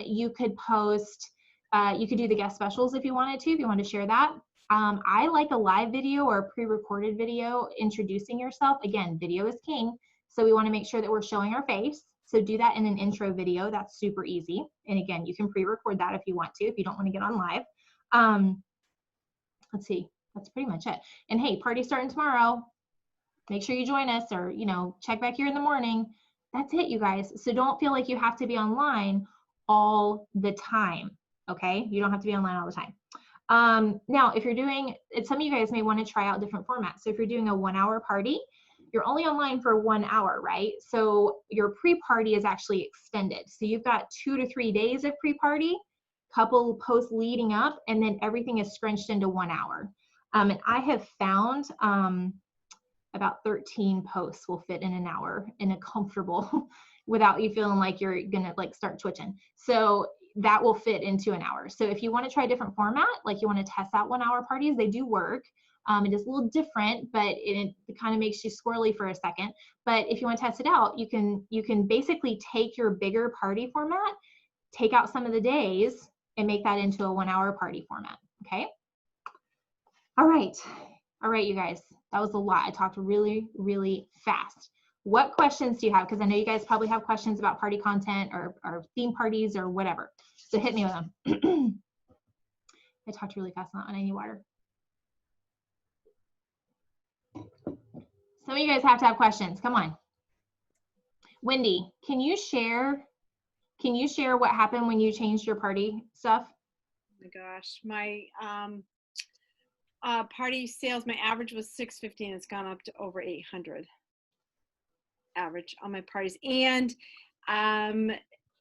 You could post, you could do the guest specials if you wanted to, if you want to share that. I like a live video or a pre-recorded video introducing yourself. Again, video is king. So we want to make sure that we're showing our face. So do that in an intro video. That's super easy. And again, you can pre-record that if you want to, if you don't want to get on live. Let's see, that's pretty much it. And hey, party starting tomorrow. Make sure you join us, or, check back here in the morning. That's it, you guys. So don't feel like you have to be online all the time. Okay. You don't have to be online all the time. Now, if you're doing, some of you guys may want to try out different formats. So if you're doing a 1-hour party, you're only online for 1 hour, right? So your pre-party is actually extended. So you've got 2 to 3 days of pre-party, couple posts leading up, and then everything is scrunched into 1 hour. And I have found about 13 posts will fit in an hour in a comfortable, without you feeling like you're gonna like start twitching. So that will fit into an hour. So if you want to try a different format, like you want to test out 1 hour parties, they do work. It is a little different, but it kind of makes you squirrely for a second. But if you want to test it out, you can basically take your bigger party format, take out some of the days, and make that into a 1 hour party format. Okay. All right, you guys. That was a lot. I talked really, really fast. What questions do you have? Because I know you guys probably have questions about party content or theme parties or whatever. So hit me with them. I talked really fast, not on any water. Some of you guys have to have questions. Come on. Wendy, can you share Can you share what happened when you changed your party stuff? Oh my gosh, my party sales, my average was 650, and it's gone up to over 800 average on my parties. And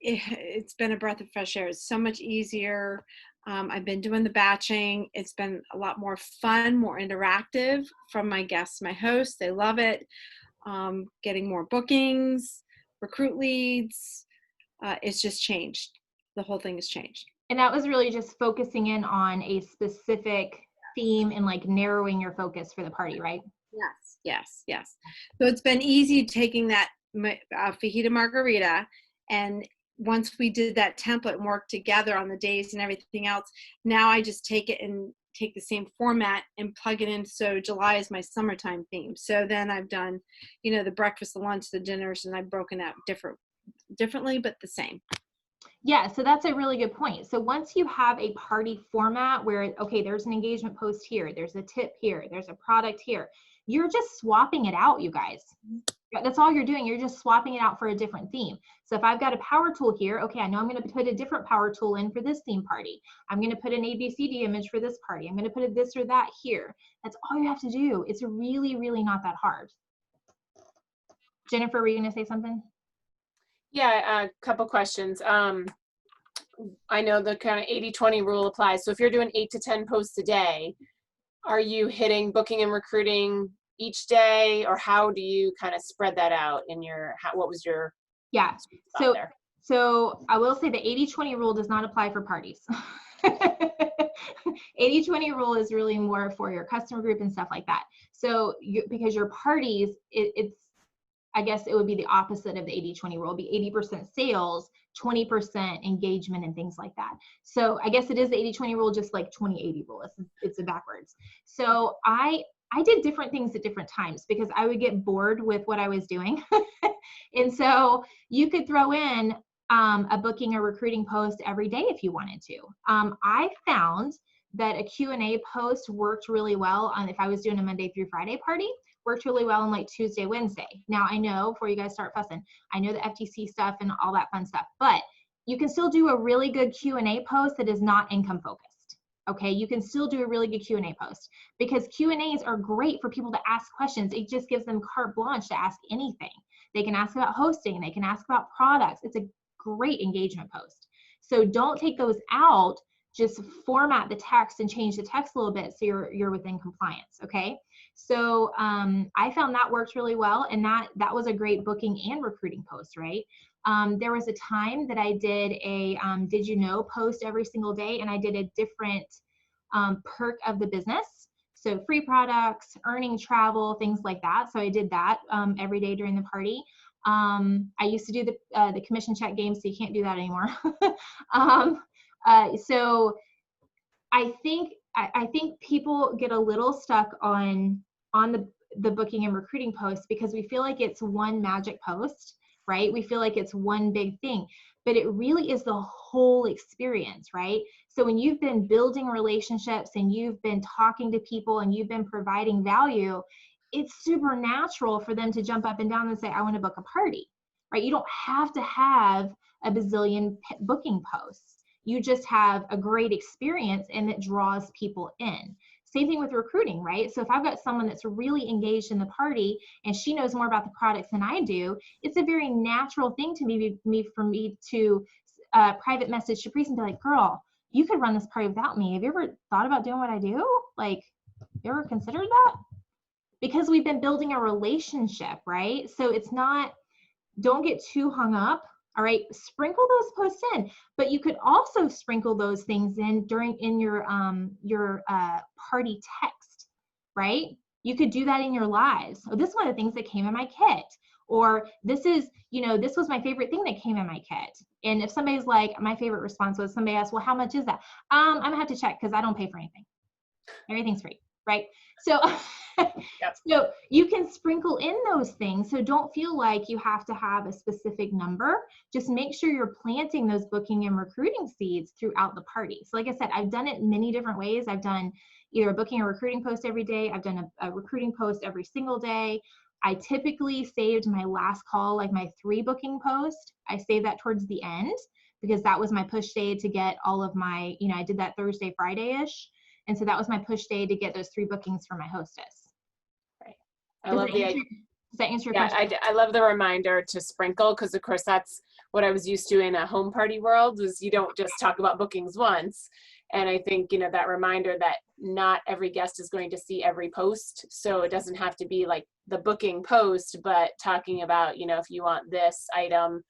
it's been a breath of fresh air. It's so much easier. I've been doing the batching. It's been a lot more fun, more interactive from my guests, my hosts. They love it. Getting more bookings, recruit leads. It's just changed. The whole thing has changed. And that was really just focusing in on a specific theme and like narrowing your focus for the party, right? Yes, yes, yes. So it's been easy taking that fajita margarita, and once we did that template and worked together on the days and everything else, now I just take it and take the same format and plug it in. So July is my summertime theme. So then I've done, the breakfast, the lunch, the dinners, and I've broken out differently, but the same. Yeah, so that's a really good point. So once you have a party format where, okay, there's an engagement post here, there's a tip here, there's a product here, you're just swapping it out, you guys. That's all you're doing. You're just swapping it out for a different theme. So if I've got a power tool here, okay, I know I'm going to put a different power tool in for this theme party. I'm going to put an ABCD image for this party. I'm going to put a this or that here. That's all you have to do. It's really, really not that hard. Jennifer, were you going to say something? Yeah, a couple questions. I know the kind of 80-20 rule applies. So if you're doing 8 to 10 posts a day, are you hitting booking and recruiting each day, or how do you kind of spread that out in your, what was your so there? So I will say the 80-20 rule does not apply for parties. 80-20 rule is really more for your customer group and stuff like that. So because your parties, it's I guess it would be the opposite of the 80-20 rule. It'd be 80% sales, 20% engagement and things like that. So I guess it is the 80-20 rule, just like 20-80 rule. It's backwards. So I did different things at different times because I would get bored with what I was doing. And so you could throw in a booking or recruiting post every day if you wanted to. I found that a Q&A post worked really well on if I was doing a Monday through Friday party. Worked really well on like Tuesday, Wednesday. Now I know, before you guys start fussing, I know the FTC stuff and all that fun stuff, but you can still do a really good Q&A post that is not income focused. Okay, you can still do a really good Q&A post because Q&As are great for people to ask questions. It just gives them carte blanche to ask anything. They can ask about hosting, they can ask about products. It's a great engagement post. So don't take those out, just format the text and change the text a little bit so you're within compliance, okay? So I found that worked really well, and that was a great booking and recruiting post, right? There was a time that I did a did you know post every single day, and I did a different perk of the business. So free products, earning travel, things like that. So I did that every day during the party. I used to do the commission check game, so you can't do that anymore. So I think people get a little stuck on the booking and recruiting post because we feel like it's one magic post, right? We feel like it's one big thing, but it really is the whole experience, right? So when you've been building relationships and you've been talking to people and you've been providing value, it's super natural for them to jump up and down and say, I want to book a party, right? You don't have to have a bazillion booking posts. You just have a great experience and it draws people in. Same thing with recruiting, right? So if I've got someone that's really engaged in the party and she knows more about the products than I do, it's a very natural thing to for me to private message Caprice and be like, girl, you could run this party without me. Have you ever thought about doing what I do? Like, you ever considered that? Because we've been building a relationship, right? So it's not, don't get too hung up. All right, sprinkle those posts in, but you could also sprinkle those things in in your party text, right? You could do that in your lives. So this is one of the things that came in my kit, or this is, this was my favorite thing that came in my kit. And if somebody's like, my favorite response was somebody asked, well, how much is that? I'm gonna have to check because I don't pay for anything. Everything's free, right? So. Yep. So you can sprinkle in those things. So don't feel like you have to have a specific number. Just make sure you're planting those booking and recruiting seeds throughout the party. So like I said, I've done it many different ways. I've done either a booking or recruiting post every day. I've done a recruiting post every single day. I typically saved my last call, like my 3 booking post. I saved that towards the end because that was my push day to get all of my, I did that Thursday, Friday-ish. And so that was my push day to get those 3 bookings for my hostess. Right. I love the idea. Does that answer your Yeah, question? I love the reminder to sprinkle, because of course that's what I was used to in a home party world, is you don't just talk about bookings once. And I think, that reminder that not every guest is going to see every post. So it doesn't have to be like the booking post, but talking about, if you want this item,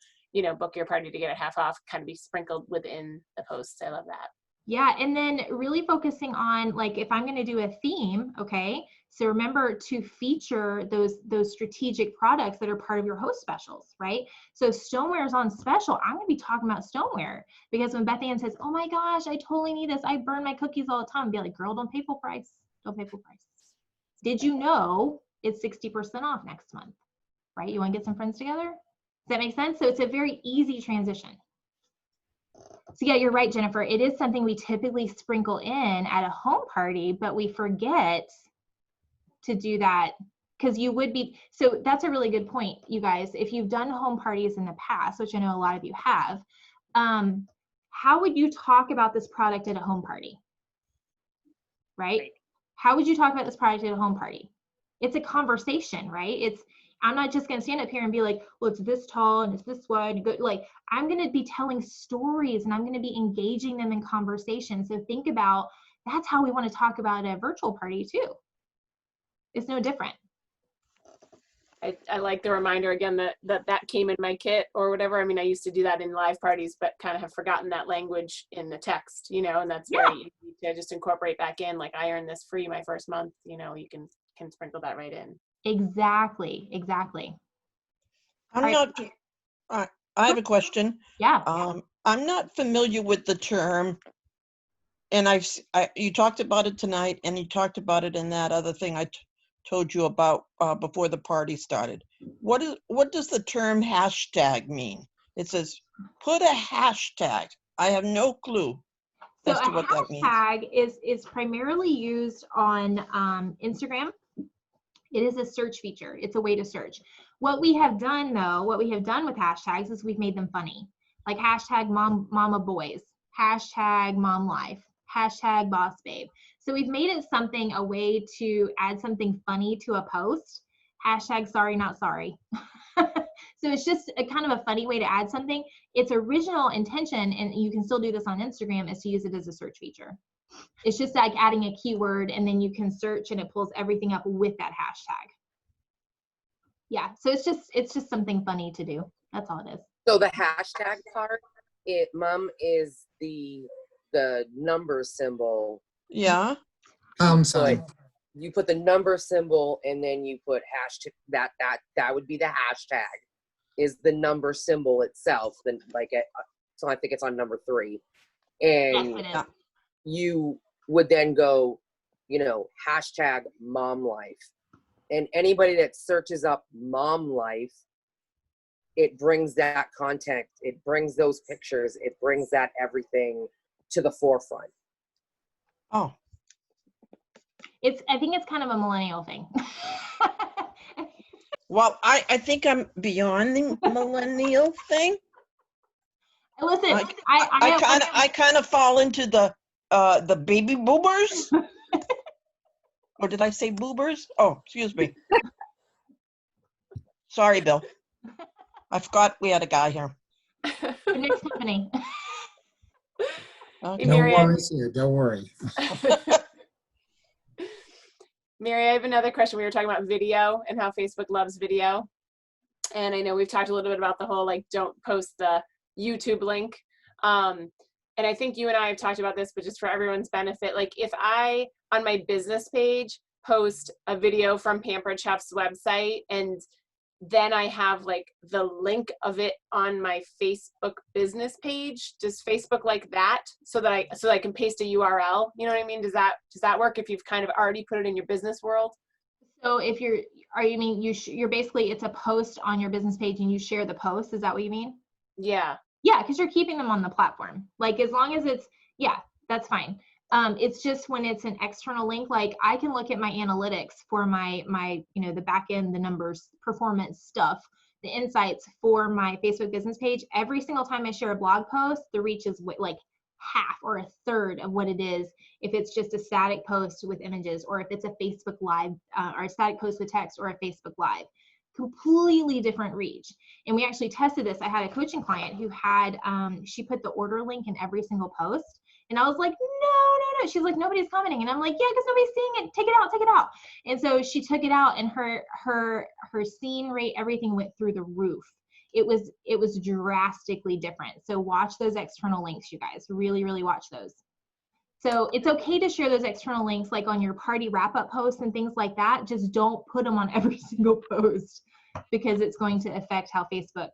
book your party to get it half off, kind of be sprinkled within the posts. I love that. Yeah, and then really focusing on, like, if I'm going to do a theme, okay, so remember to feature those strategic products that are part of your host specials, right? So stoneware is on special. I'm going to be talking about stoneware, because when Beth Ann says, oh my gosh, I totally need this, I burn my cookies all the time, I'll be like, girl, don't pay full price. Don't pay full price. Did you know it's 60% off next month, right? You want to get some friends together? Does that make sense? So it's a very easy transition. So yeah, you're right, Jennifer. It is something we typically sprinkle in at a home party, but we forget to do that, because you would be, so that's a really good point, you guys. If you've done home parties in the past, which I know a lot of you have, how would you talk about this product at a home party? Right? How would you talk about this product at a home party? It's a conversation, right? I'm not just going to stand up here and be like, well, it's this tall and it's this wide and good. Like, I'm going to be telling stories and I'm going to be engaging them in conversation. So think about, that's how we want to talk about a virtual party too. It's no different. I like the reminder again that came in my kit or whatever. I mean, I used to do that in live parties, but kind of have forgotten that language in the text, and that's very easy to just incorporate back in. Like, I earned this free my first month, you can sprinkle that right in. Exactly. I have a question. Yeah. I'm not familiar with the term, and you talked about it tonight, and you talked about it in that other thing I told you about before the party started. What does the term hashtag mean? It says put a hashtag. I have no clue as to what that means. So a hashtag is primarily used on Instagram. It is a search feature. It's a way to search. What we have done with hashtags is we've made them funny. Like hashtag mama boys, hashtag mom life, hashtag boss babe. So we've made it a way to add something funny to a post. Hashtag sorry, not sorry. So it's just a kind of a funny way to add something. Its original intention, and you can still do this on Instagram, is to use it as a search feature. It's just like adding a keyword and then you can search and it pulls everything up with that hashtag. Yeah, so it's just something funny to do. That's all it is. So the hashtag part, mom, is the number symbol. Yeah. Sign. You put the number symbol and then you put hashtag. That would be the hashtag. Is the number symbol itself? Then so I think it's on number 3, and Yes, it is. You would then go, hashtag mom life, and anybody that searches up mom life, it brings that content, it brings those pictures, it brings that everything to the forefront. Oh. I think it's kind of a millennial thing. Well, I think I'm beyond the millennial thing. Listen, I kind of fall into the baby boomers. Or did I say boobers? Oh, excuse me. Sorry, Bill. I forgot we had a guy here. Next company. Okay. No worries here, don't worry. Mary, I have another question. We were talking about video and how Facebook loves video. And I know we've talked a little bit about the whole, don't post the YouTube link. And I think you and I have talked about this, but just for everyone's benefit, if I, on my business page, post a video from Pampered Chef's website, and then I have the link of it on my Facebook business page, does Facebook like that so that I can paste a URL? You know what I mean? Does that work if you've kind of already put it in your business world? So if you're basically, it's a post on your business page and you share the post. Is that what you mean? Yeah. Yeah, because you're keeping them on the platform. As long as it's, yeah, that's fine. It's just when it's an external link, like I can look at my analytics for my the back end, the numbers, performance stuff, the insights for my Facebook business page. Every single time I share a blog post, the reach is like half or a third of what it is if it's just a static post with images, or if it's a Facebook Live or a static post with text, or a Facebook Live. Completely different reach. And we actually tested this. I had a coaching client who had, she put the order link in every single post. And I was like, no. She's like, nobody's commenting. And I'm like, yeah, because nobody's seeing it. Take it out. And so she took it out, and her scene rate, everything went through the roof. It was drastically different. So watch those external links, you guys. Really, really watch those. So it's okay to share those external links like on your party wrap-up posts and things like that. Just don't put them on every single post, because it's going to affect how Facebook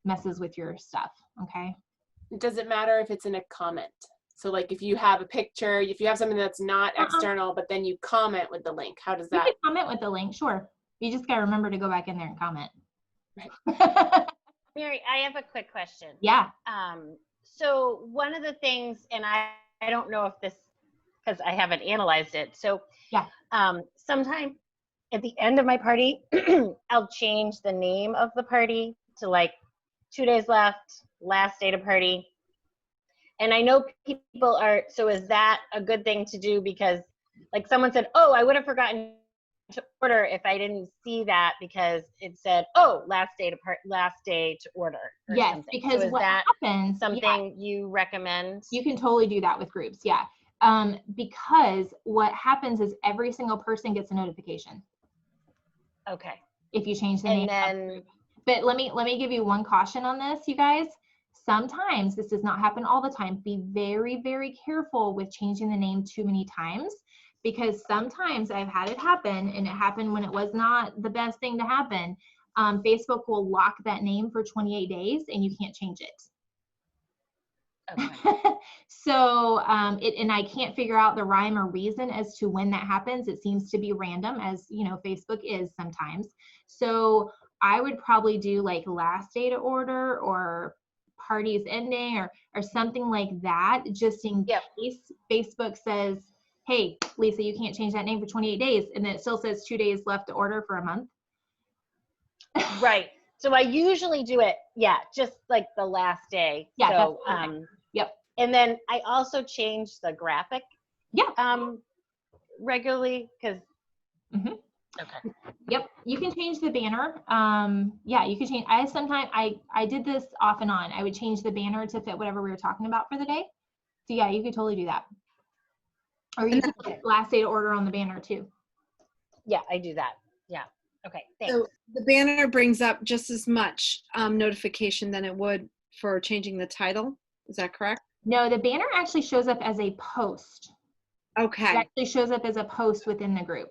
messes with your stuff, okay? Does it matter if it's in a comment? So like if you have a picture, if you have something that's not external, but then you comment with the link, how does that? You can comment with the link, sure. You just gotta remember to go back in there and comment. Right. Mary, I have a quick question. Yeah. So one of the things, and I don't know if this, because I haven't analyzed it. So yeah. Sometime at the end of my party, I'll change the name of the party to like 2 days left, last day to party. And I know people are, so is that a good thing to do? Because like someone said, oh, I would have forgotten to order if I didn't see that, because it said, oh, last day to order. Yes, something. because so is what that happens, something you recommend? You can totally do that with groups, yeah. Because what happens is every single person gets a notification. Okay. If you change the name. Then, but let me give you one caution on this, you guys. Sometimes, this does not happen all the time. Be very, very careful with changing the name too many times, because sometimes I've had it happen, and it happened when it was not the best thing to happen. Facebook will lock that name for 28 days and you can't change it. okay. So, and I can't figure out the rhyme or reason as to when that happens. It seems to be random, as you know, Facebook is sometimes. So I would probably do like last day to order, or parties ending, or something like that, just in case Facebook says, hey, Lisa, you can't change that name for 28 days. And then it still says 2 days left to order for a month. Right. So I usually do it, just like the last day. Yeah. So, yep. And then I also change the graphic. Yeah. Regularly, because. Mm-hmm. Okay. Yep. You can change the banner. Yeah, you can change. I did this off and on. I would change the banner to fit whatever we were talking about for the day. So yeah, you could totally do that. Or you can put last day to order on the banner too. Yeah, I do that. Yeah. Okay. Thanks. So the banner brings up just as much notification than it would for changing the title. Is that correct? No, the banner actually shows up as a post. Okay. It actually shows up as a post within the group.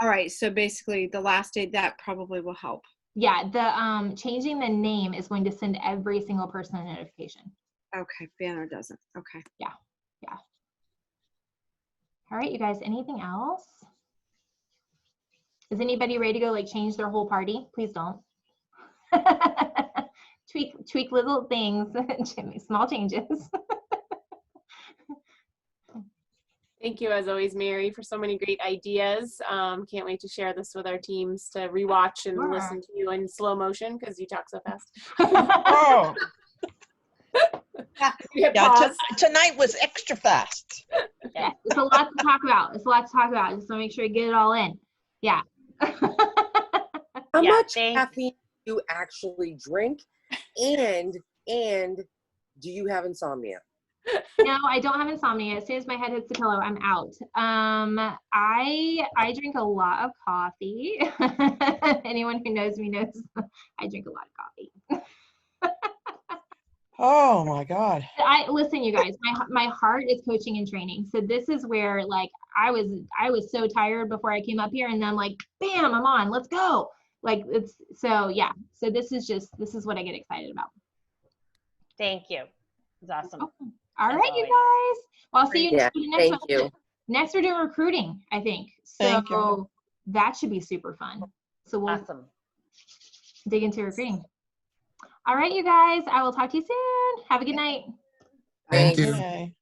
All right. So basically the last date, that probably will help. Yeah, the changing the name is going to send every single person a notification. Okay. Banner doesn't. Okay. Yeah. Yeah. All right, you guys, anything else? Is anybody ready to go like change their whole party? Please don't. tweak little things, small changes. Thank you, as always, Mary, for so many great ideas. Can't wait to share this with our teams to rewatch and listen to you in slow motion, because you talk so fast. Oh, Yeah, tonight was extra fast. Yeah, it's a lot to talk about. Just want to make sure you get it all in. Yeah. How much caffeine do you actually drink? And do you have insomnia? No, I don't have insomnia. As soon as my head hits the pillow, I'm out. I drink a lot of coffee. Anyone who knows me knows I drink a lot of coffee. Oh my God. Listen, you guys, my heart is coaching and training. So this is where like I was so tired before I came up here, and then like, bam, I'm on, let's go. Like it's, so yeah. So this is what I get excited about. Thank you. It's awesome. All right, you guys. Well, I'll see you next thank one. you. Next we're doing recruiting, I think. Thank So that should be super fun. So we'll dig into recruiting. All right, you guys. I will talk to you soon. Have a good night. Thank you. Okay.